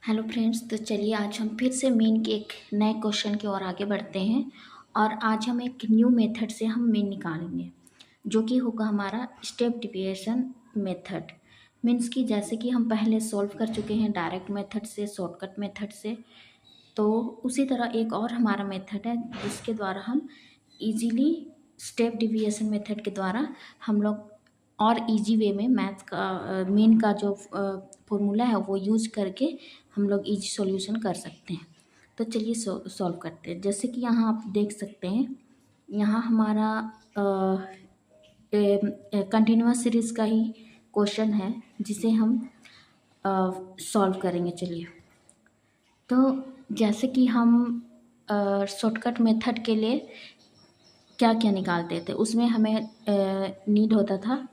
Hello friends, तो चलिए आज हम फिर से मीन के एक नए क्वेश्चन की ओर आगे बढ़ते हैं। और आज हम एक न्यू मेथड से हम मीन निकालेंगे, जो कि होगा हमारा स्टेप डिविएशन मेथड। मीन्स कि जैसे कि हम पहले सॉल्व कर चुके हैं डायरेक्ट मेथड से, शॉर्टकट मेथड से, तो उसी तरह एक और हमारा मेथड है जिसके द्वारा हम इजीली स्टेप डिविएशन मेथड के द्वारा हम लोग और इजी वे में मैथ्स का मीन का जो फॉर्मूला है वो यूज करके हम लोग इजी सॉल्यूशन कर सकते हैं। तो चलिए सॉल्व करते हैं। जैसे कि यहाँ आप देख सकते हैं, यहाँ हमारा कंटिन्यूअस सीरीज का ही क्वेश्चन है जिसे हम सॉल्व करेंगे। चलिए, तो जैसे कि हम शॉर्टकट मेथड के लिए क्या क्या निकालते थे, उसमें हमें नीड होता था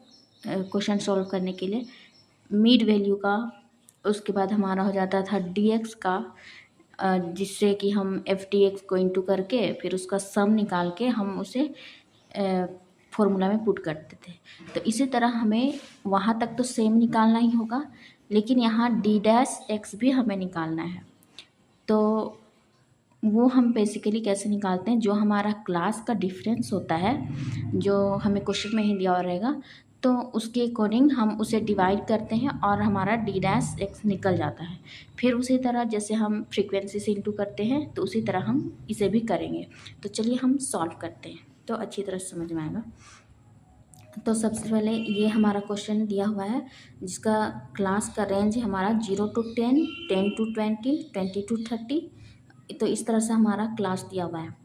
क्वेश्चन सॉल्व करने के लिए मिड वैल्यू का। उसके बाद हमारा हो जाता था dx का, जिससे कि हम एफ डी एक्स को इंटू करके फिर उसका सम निकाल के हम उसे फॉर्मूला में पुट करते थे। तो इसी तरह हमें वहाँ तक तो सेम निकालना ही होगा, लेकिन यहाँ डी डैश एक्स भी हमें निकालना है। तो वो हम बेसिकली कैसे निकालते हैं, जो हमारा क्लास का डिफरेंस होता है, जो हमें क्वेश्चन में ही दिया रहेगा, तो उसके अकॉर्डिंग हम उसे डिवाइड करते हैं और हमारा डी डैश एक्स निकल जाता है। फिर उसी तरह जैसे हम फ्रीक्वेंसी से इंटू करते हैं, तो उसी तरह हम इसे भी करेंगे। तो चलिए हम सॉल्व करते हैं, तो अच्छी तरह समझ में आएगा। तो सबसे पहले ये हमारा क्वेश्चन दिया हुआ है जिसका क्लास का रेंज है हमारा 0 to 10, 10 to 20, 20 to 30। तो इस तरह से हमारा क्लास दिया हुआ है।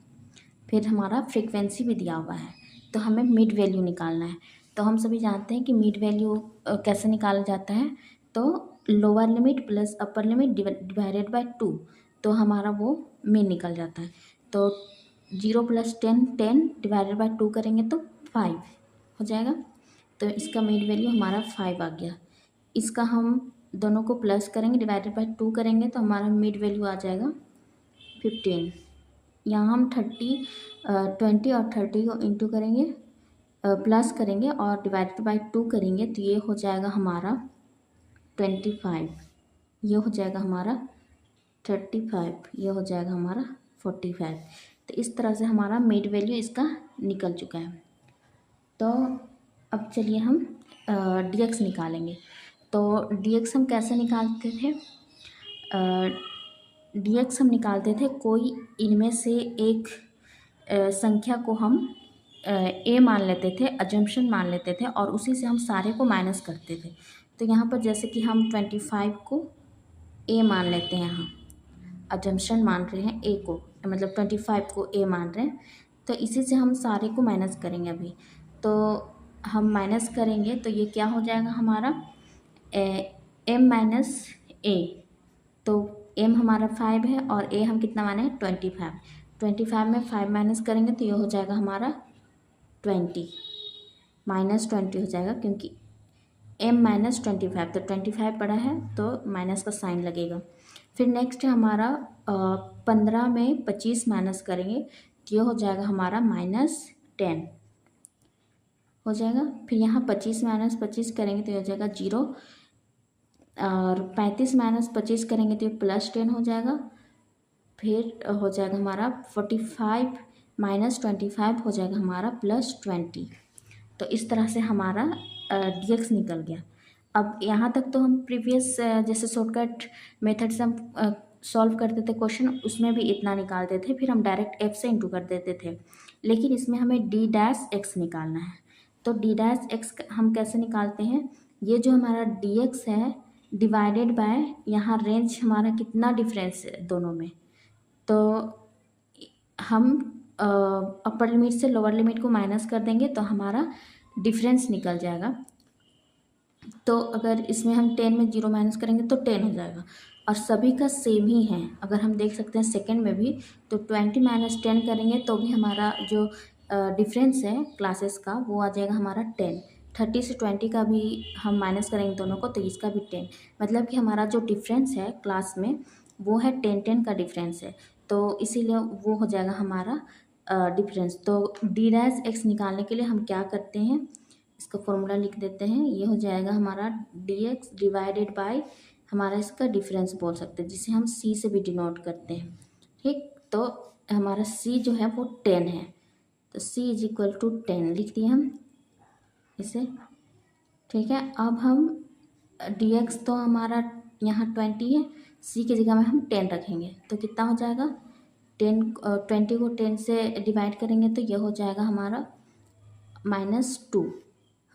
फिर हमारा फ्रीक्वेंसी भी दिया हुआ है, तो हमें मिड वैल्यू निकालना है। तो हम सभी जानते हैं कि मिड वैल्यू कैसे निकाला जाता है। तो lower limit plus upper limit divided by 2, तो हमारा वो मिड निकल जाता है। तो 0 + 10 10 डिवाइडेड बाय 2 करेंगे तो 5 हो जाएगा। तो इसका मिड वैल्यू हमारा 5 आ गया। इसका हम दोनों को प्लस करेंगे, डिवाइडेड बाय 2 करेंगे तो हमारा मिड वैल्यू आ जाएगा 15। यहाँ हम 20 और 30 को इंटू करेंगे, प्लस करेंगे और डिवाइडेड बाय 2 करेंगे, तो ये हो जाएगा हमारा 25। ये हो जाएगा हमारा 35। ये हो जाएगा हमारा 45। तो इस तरह से हमारा मिड वैल्यू इसका निकल चुका है। तो अब चलिए हम dx निकालेंगे। तो dx हम कैसे निकालते थे? dx हम निकालते थे, कोई इनमें से एक संख्या को हम ए मान लेते थे, अजम्पशन मान लेते थे, और उसी से हम सारे को माइनस करते थे। तो यहाँ पर जैसे कि हम 25 को ए मान लेते हैं, यहाँ अजम्पशन मान रहे हैं ए को, मतलब 25 को ए मान रहे हैं, तो इसी से हम सारे को माइनस करेंगे अभी। तो हम माइनस करेंगे तो ये क्या हो जाएगा हमारा एम माइनस ए। तो एम हमारा 5 है और ए हम कितना माने 25। 25 में 5 माइनस करेंगे तो ये हो जाएगा हमारा 20, -20 हो जाएगा, क्योंकि m - 25, तो 25 पड़ा है तो माइनस का साइन लगेगा। फिर नेक्स्ट है हमारा 15 में 25 माइनस करेंगे तो ये हो जाएगा हमारा -10 हो जाएगा। फिर यहाँ 25 - 25 करेंगे तो ये हो जाएगा 0, और 35 - 25 करेंगे तो ये +10 हो जाएगा। फिर हो जाएगा हमारा 45 - 25 हो जाएगा हमारा +20। तो इस तरह से हमारा dx निकल गया। अब यहाँ तक तो हम प्रीवियस जैसे शॉर्टकट मेथड से हम सॉल्व करते थे क्वेश्चन, उसमें भी इतना निकालते थे, फिर हम डायरेक्ट f से इंटू कर देते थे। लेकिन इसमें हमें d' निकालना है। तो d' हम कैसे निकालते हैं? ये जो हमारा dx है डिवाइडेड बाय, यहाँ रेंज हमारा कितना डिफरेंस है दोनों में, तो हम अपर लिमिट से लोअर लिमिट को माइनस कर देंगे तो हमारा डिफरेंस निकल जाएगा। तो अगर इसमें हम 10 में 0 माइनस करेंगे तो 10 हो जाएगा, और सभी का सेम ही है। अगर हम देख सकते हैं सेकंड में भी, तो 20 - 10 करेंगे तो भी हमारा जो डिफरेंस है क्लासेस का वो आ जाएगा हमारा 10। 30 से 20 का भी हम माइनस करेंगे दोनों को, तो इसका भी 10। मतलब कि हमारा जो डिफरेंस है क्लास में वो है 10 का डिफरेंस है, तो इसीलिए वो हो जाएगा हमारा डिफरेंस। तो d' निकालने के लिए हम क्या करते हैं, इसका फॉर्मूला लिख देते हैं। ये हो जाएगा हमारा dx डिवाइडेड बाय हमारा इसका डिफरेंस बोल सकते हैं, जिसे हम सी से भी डिनोट करते हैं। ठीक, तो हमारा सी जो है वो 10 है, तो सी इज इक्वल टू 10 लिख दिए हम इसे। ठीक है, अब हम dx तो हमारा यहाँ 20 है, सी की जगह में हम 10 रखेंगे, तो कितना हो जाएगा 20 को 10 से डिवाइड करेंगे तो यह हो जाएगा हमारा -2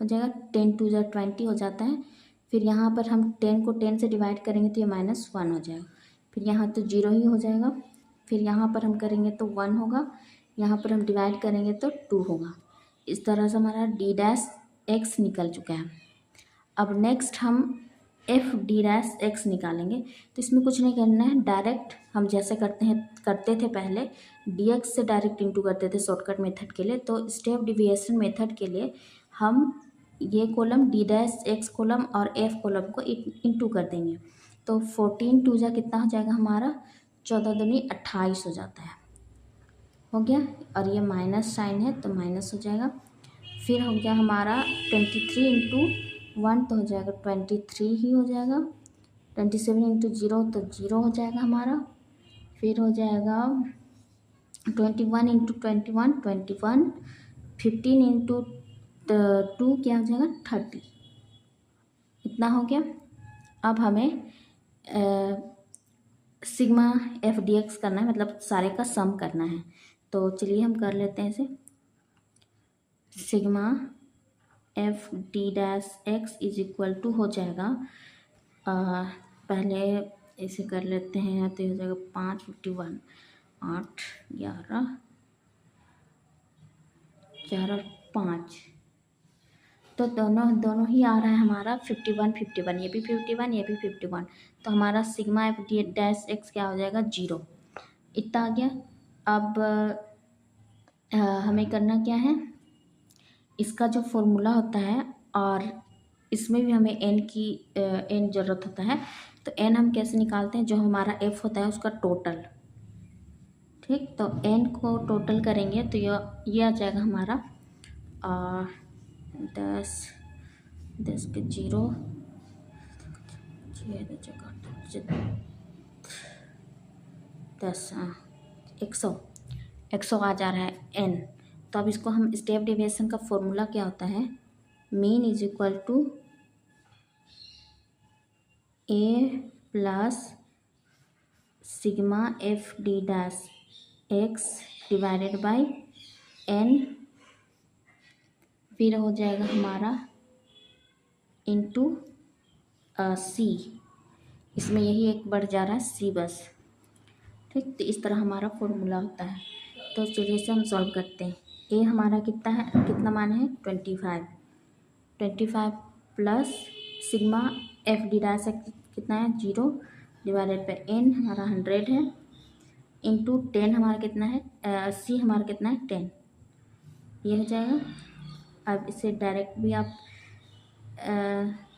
हो जाएगा। 10 टू 20 हो जाता है। फिर यहाँ पर हम 10 को 10 से डिवाइड करेंगे तो ये -1 हो जाएगा। फिर यहाँ तो 0 ही हो जाएगा। फिर यहाँ पर हम करेंगे तो 1 होगा, यहाँ पर हम डिवाइड करेंगे तो 2 होगा। इस तरह से हमारा d' निकल चुका है। अब नेक्स्ट हम f' निकालेंगे। तो इसमें कुछ नहीं करना है, डायरेक्ट हम जैसे करते थे पहले, dx से डायरेक्ट इंटू करते थे शॉर्टकट मेथड के लिए। तो स्टेप डिविएशन मेथड के लिए हम ये कॉलम d' कॉलम और f कॉलम को इंटू कर देंगे। तो 14 2 जा कितना हो जाएगा हमारा 14 दूनी 28 हो जाता है, हो गया। और ये माइनस साइन है तो माइनस हो जाएगा। फिर हो गया हमारा 23 इंटू 1 तो हो जाएगा 23 ही हो जाएगा। 27 इंटू 0 तो 0 हो जाएगा हमारा। फिर हो जाएगा 21 इंटू 21 21। 15 इंटू 2 क्या हो जाएगा 30, इतना हो गया। अब हमें सिग्मा f/dx करना है, मतलब सारे का सम करना है। तो चलिए हम कर लेते हैं इसे। Sigma f(d'(x) is equal to हो जाएगा, पहले इसे कर लेते हैं तो ये हो जाएगा 5 51 8 11 4 और 5, तो दोनों ही आ रहा है हमारा 51 51, ये भी 51 ये भी 51। तो हमारा सिग्मा f(d'(x) क्या हो जाएगा 0, इतना आ गया। अब हमें करना क्या है, इसका जो फॉर्मूला होता है और इसमें भी हमें n ज़रूरत होता है। तो n हम कैसे निकालते हैं, जो हमारा f होता है उसका टोटल। ठीक, तो n को टोटल करेंगे तो ये आ जाएगा हमारा 10 के 0 10 100 आ जा रहा है n। तो अब इसको हम स्टेप डिविएशन का फॉर्मूला क्या होता है, mean is equal to a plus sigma f(d'(x) divided by n, फिर हो जाएगा हमारा इंटू c, इसमें यही एक बढ़ जा रहा है c बस। ठीक, तो इस तरह हमारा फॉर्मूला होता है। तो चलिए इसे हम सॉल्व करते हैं। a हमारा कितना मान है 25 प्लस सिग्मा f(d'(x) कितना है 0 डिवाइडेड बाई n हमारा 100 है, इंटू 10 हमारा कितना है c हमारा कितना है 10, ये हो जाएगा। अब इसे डायरेक्ट भी आप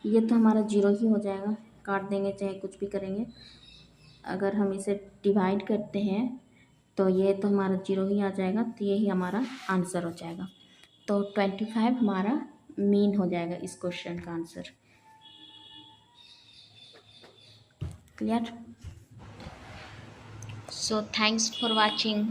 ये तो हमारा 0 ही हो जाएगा, काट देंगे चाहे कुछ भी करेंगे। अगर हम इसे डिवाइड करते हैं तो ये तो हमारा 0 ही आ जाएगा, तो यही हमारा आंसर हो जाएगा। तो 25 हमारा मीन हो जाएगा इस क्वेश्चन का answer. Clear? So thanks for watching.